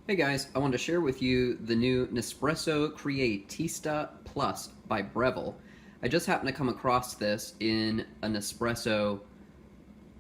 Hey guys, I wanted to share with you the new Nespresso Creatista Plus by Breville. I just happened to come across this in a Nespresso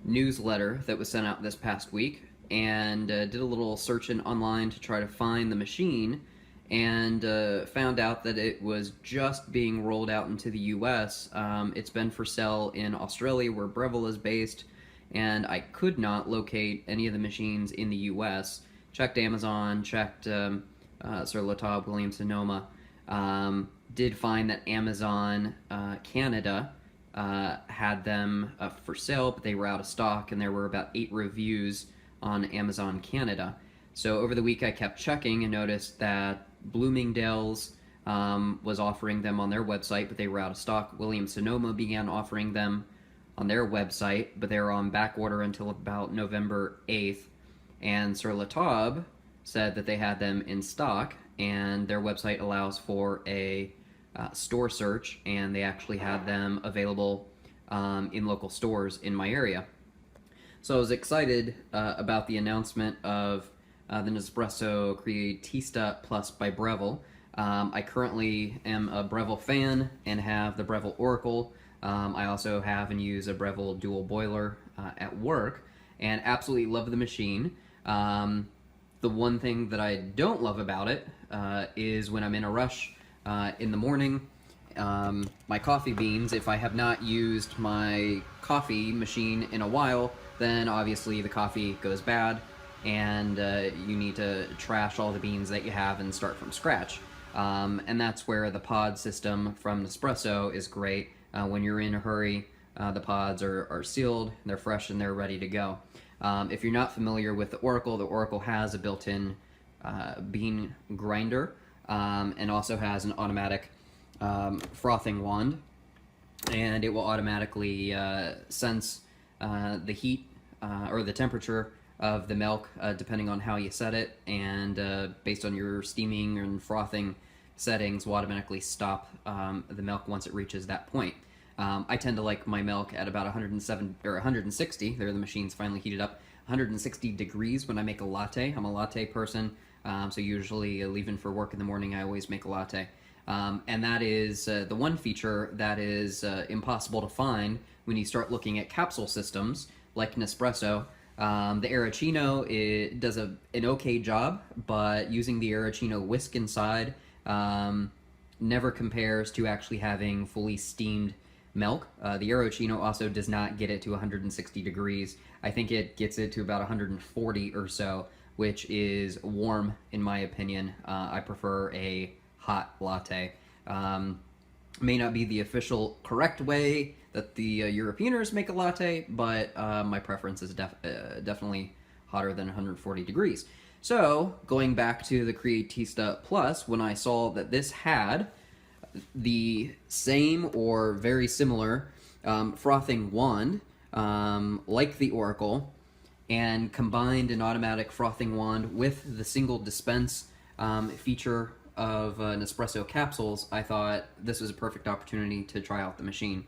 newsletter that was sent out this past week, and did a little searching online to try to find the machine, and found out that it was just being rolled out into the US. It's been for sale in Australia, where Breville is based, and I could not locate any of the machines in the US. Checked Amazon, checked Sir Latab, Williams-Sonoma. Did find that Amazon Canada had them for sale, but they were out of stock, and there were about 8 reviews on Amazon Canada. So over the week I kept checking and noticed that Bloomingdale's was offering them on their website, but they were out of stock. Williams-Sonoma began offering them on their website, but they were on back order until about November 8th. And Sir Latab said that they had them in stock, and their website allows for a store search, and they actually had them available in local stores in my area. So I was excited about the announcement of the Nespresso Creatista Plus by Breville. I currently am a Breville fan and have the Breville Oracle. I also have and use a Breville dual boiler at work, and absolutely love the machine. The one thing that I don't love about it is when I'm in a rush in the morning, my coffee beans, if I have not used my coffee machine in a while, then obviously the coffee goes bad, and you need to trash all the beans that you have and start from scratch. And that's where the pod system from Nespresso is great. When you're in a hurry, the pods are sealed, they're fresh, and they're ready to go. If you're not familiar with the Oracle has a built-in bean grinder, and also has an automatic frothing wand, and it will automatically sense the heat or the temperature of the milk depending on how you set it, and based on your steaming and frothing settings will automatically stop the milk once it reaches that point. I tend to like my milk at about 107 or 160. There, the machine's finally heated up. 160 degrees when I make a latte. I'm a latte person, so usually leaving for work in the morning, I always make a latte. And that is the one feature that is impossible to find when you start looking at capsule systems like Nespresso. The Arrowchino does an okay job, but using the Arrowchino whisk inside never compares to actually having fully steamed milk. The Arrowchino also does not get it to 160 degrees. I think it gets it to about 140 or so, which is warm in my opinion. I prefer a hot latte. May not be the official correct way that the Europeaners make a latte, but my preference is definitely hotter than 140 degrees. So, going back to the Creatista Plus, when I saw that this had the same or very similar frothing wand, like the Oracle, and combined an automatic frothing wand with the single dispense feature of Nespresso capsules, I thought this was a perfect opportunity to try out the machine.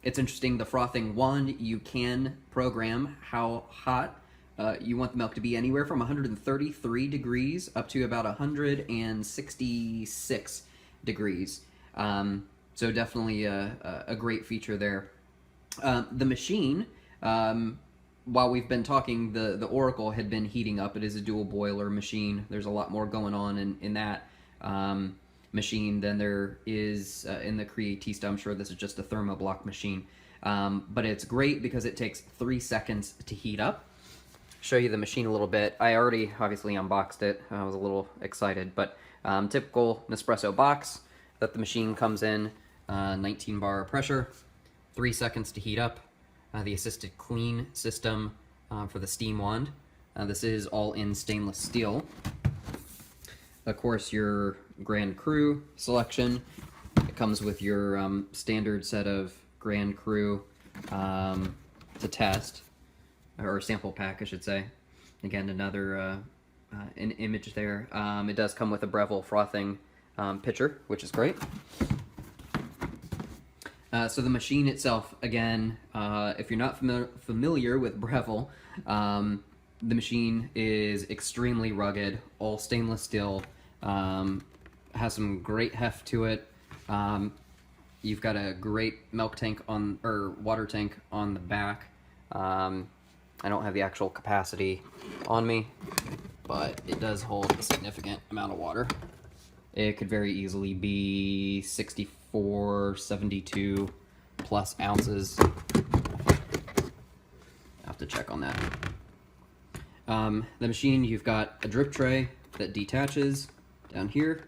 It's interesting, the frothing wand, you can program how hot you want the milk to be, anywhere from 133 degrees up to about 166 degrees. So definitely a great feature there. The machine, while we've been talking, the Oracle had been heating up. It is a dual boiler machine. There's a lot more going on in that machine than there is in the Creatista. I'm sure this is just a thermoblock machine. But it's great because it takes 3 seconds to heat up. Show you the machine a little bit. I already obviously unboxed it. I was a little excited, but typical Nespresso box that the machine comes in, 19 bar pressure, 3 seconds to heat up. The assisted clean system for the steam wand. This is all in stainless steel. Of course, your Grand Cru selection. It comes with your standard set of Grand Cru to test, or sample pack, I should say. Again, another an image there. It does come with a Breville frothing pitcher, which is great. So the machine itself, again, if you're not familiar with Breville, The machine is extremely rugged, all stainless steel, has some great heft to it. You've got a great milk tank on, or water tank on the back. I don't have the actual capacity on me, but it does hold a significant amount of water. It could very easily be 64, 72 plus ounces. I'll have to check on that. The machine, you've got a drip tray that detaches down here.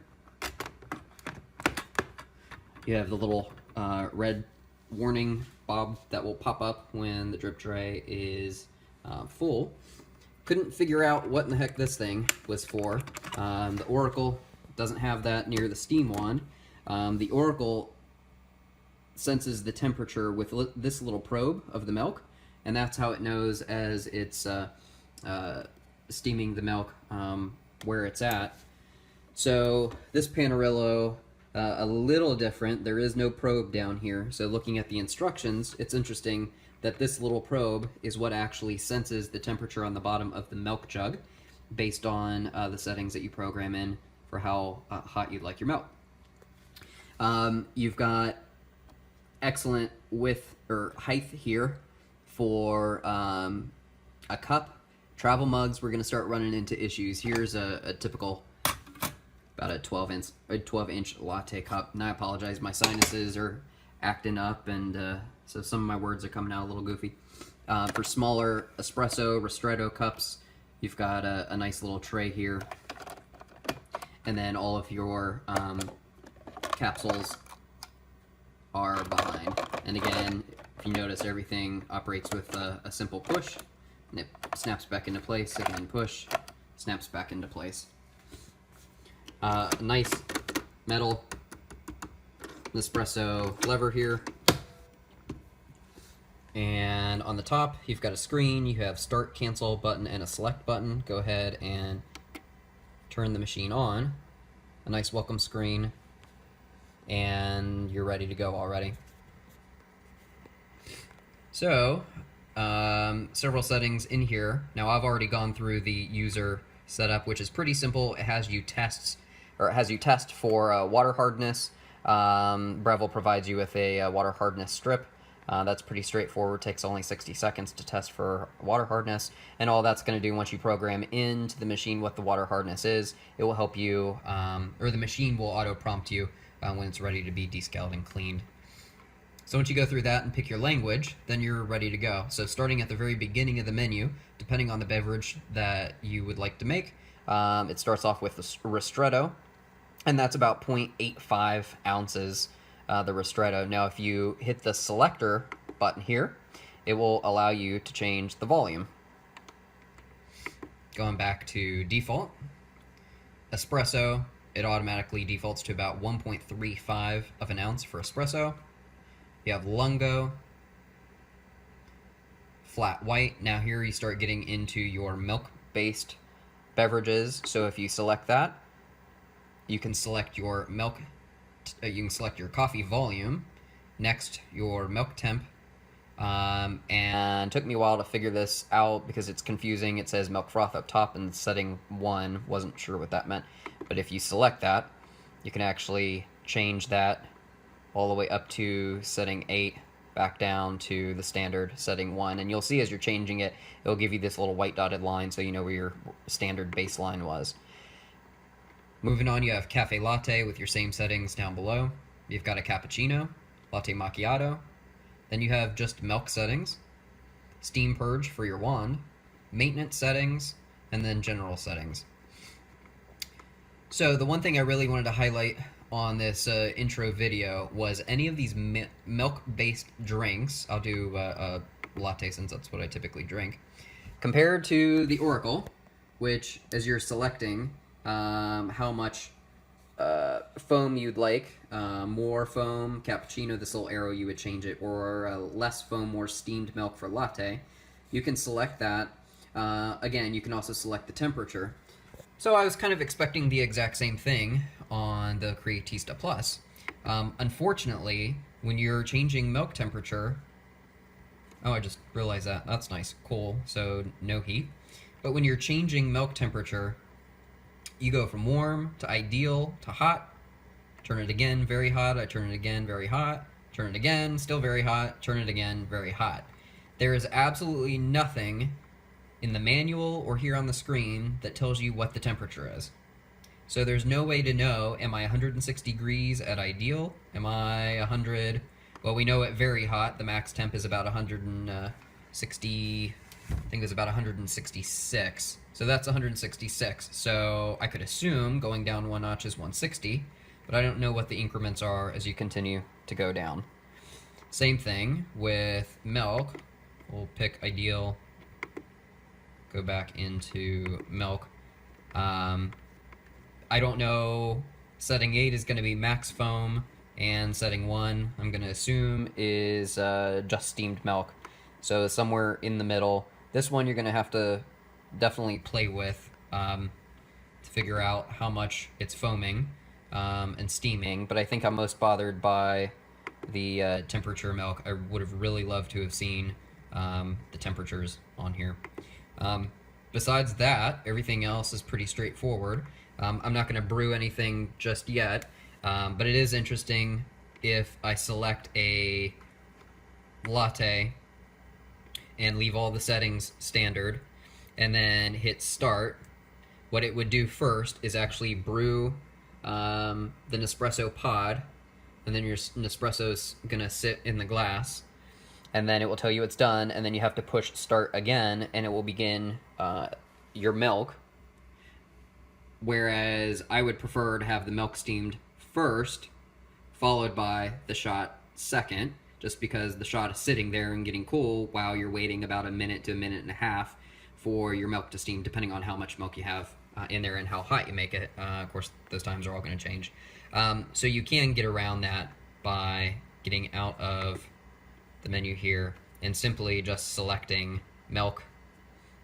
You have the little red warning bob that will pop up when the drip tray is full. Couldn't figure out what in the heck this thing was for. The Oracle doesn't have that near the steam wand. The Oracle senses the temperature with this little probe of the milk, and that's how it knows as it's steaming the milk where it's at. So this Panarillo, a little different. There is no probe down here. So looking at the instructions, it's interesting that this little probe is what actually senses the temperature on the bottom of the milk jug based on the settings that you program in for how hot you'd like your milk. You've got excellent width or height here for a cup. Travel mugs, we're going to start running into issues. Here's a typical, about a 12-inch latte cup. And I apologize, my sinuses are acting up, and so some of my words are coming out a little goofy. For smaller espresso, ristretto cups, you've got a nice little tray here. And then all of your capsules are behind. And again, if you notice, everything operates with a simple push, and it snaps back into place, and then push, snaps back into place. A nice metal Nespresso lever here. And on the top, you've got a screen. You have start, cancel button, and a select button. Go ahead and turn the machine on. A nice welcome screen, and you're ready to go already. So, several settings in here. Now I've already gone through the user setup, which is pretty simple. It has you test for water hardness. Breville provides you with a water hardness strip. That's pretty straightforward. Takes only 60 seconds to test for water hardness, and all that's going to do once you program into the machine what the water hardness is, it will help you, or the machine will auto prompt you when it's ready to be descaled and cleaned. So once you go through that and pick your language, then you're ready to go. So starting at the very beginning of the menu, depending on the beverage that you would like to make, it starts off with the ristretto, and that's about 0.85 ounces, the ristretto. Now if you hit the selector button here, it will allow you to change the volume. Going back to default, espresso, it automatically defaults to about 1.35 of an ounce for espresso. You have lungo, flat white. Now here you start getting into your milk-based beverages. So if you select that, you can select your milk, you can select your coffee volume, next your milk temp, and it took me a while to figure this out because it's confusing. It says milk froth up top and setting 1, wasn't sure what that meant. But if you select that, you can actually change that all the way up to setting 8, back down to the standard setting 1. And you'll see as you're changing it, it'll give you this little white dotted line so you know where your standard baseline was. Moving on, you have cafe latte with your same settings down below. You've got a cappuccino, latte macchiato. Then you have just milk settings, steam purge for your wand, maintenance settings, and then general settings. So the one thing I really wanted to highlight on this intro video was any of these milk-based drinks. I'll do a latte since that's what I typically drink. Compared to the Oracle, which as you're selecting how much foam you'd like, more foam, cappuccino, this little arrow you would change it, or less foam, more steamed milk for latte, you can select that. Again, you can also select the temperature. So I was kind of expecting the exact same thing on the Creatista Plus. Unfortunately, when you're changing milk temperature, oh, I just realized that. That's nice. Cool. So no heat. But when you're changing milk temperature, you go from warm to ideal to hot, turn it again, very hot, I turn it again, very hot, turn it again, still very hot, turn it again, very hot. There is absolutely nothing in the manual or here on the screen that tells you what the temperature is. So there's no way to know, am I 160 degrees at ideal? Am I 100? Well, we know at very hot, the max temp is about 160, I think it's about 166. So that's 166. So I could assume going down one notch is 160, but I don't know what the increments are as you continue to go down. Same thing with milk. We'll pick ideal, go back into milk. I don't know, setting 8 is going to be max foam, and setting 1, I'm going to assume, is just steamed milk. So somewhere in the middle. This one you're going to have to definitely play with to figure out how much it's foaming and steaming, but I think I'm most bothered by the temperature milk. I would have really loved to have seen the temperatures on here. Besides that, everything else is pretty straightforward. I'm not going to brew anything just yet, but it is interesting if I select a latte and leave all the settings standard and then hit start. What it would do first is actually brew the Nespresso pod, and then your Nespresso's gonna sit in the glass, and then it will tell you it's done, and then you have to push start again, and it will begin your milk. Whereas I would prefer to have the milk steamed first, followed by the shot second, just because the shot is sitting there and getting cool while you're waiting about a minute to a minute and a half for your milk to steam, depending on how much milk you have in there and how hot you make it. Of course, those times are all going to change. So you can get around that by getting out of the menu here and simply just selecting milk.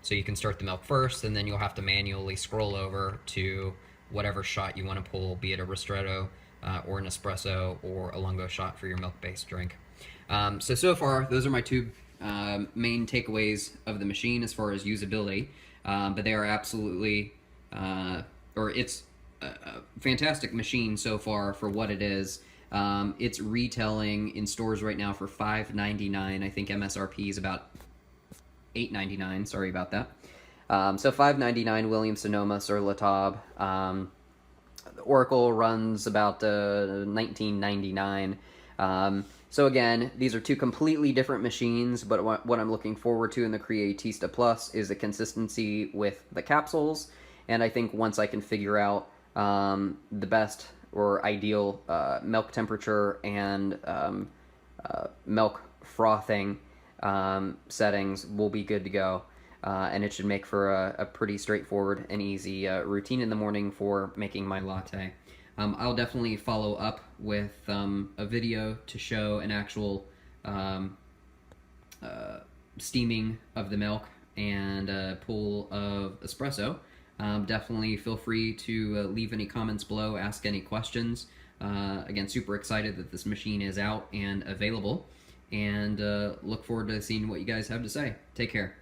So you can start the milk first, and then you'll have to manually scroll over to whatever shot you want to pull, be it a ristretto or an espresso or a lungo shot for your milk-based drink. So far, those are my two main takeaways of the machine as far as usability, but they are absolutely, it's a fantastic machine so far for what it is. It's retailing in stores right now for $5.99. I think MSRP is about $8.99. Sorry about that. So $5.99 Williams-Sonoma sur la table. The Oracle runs about $19.99. So again, these are two completely different machines, but what I'm looking forward to in the Creatista Plus is the consistency with the capsules, and I think once I can figure out the best or ideal milk temperature and milk frothing settings, we'll be good to go. And it should make for a pretty straightforward and easy routine in the morning for making my latte. I'll definitely follow up with a video to show an actual steaming of the milk and a pull of espresso. Definitely feel free to leave any comments below, ask any questions. Again, super excited that this machine is out and available, and look forward to seeing what you guys have to say. Take care.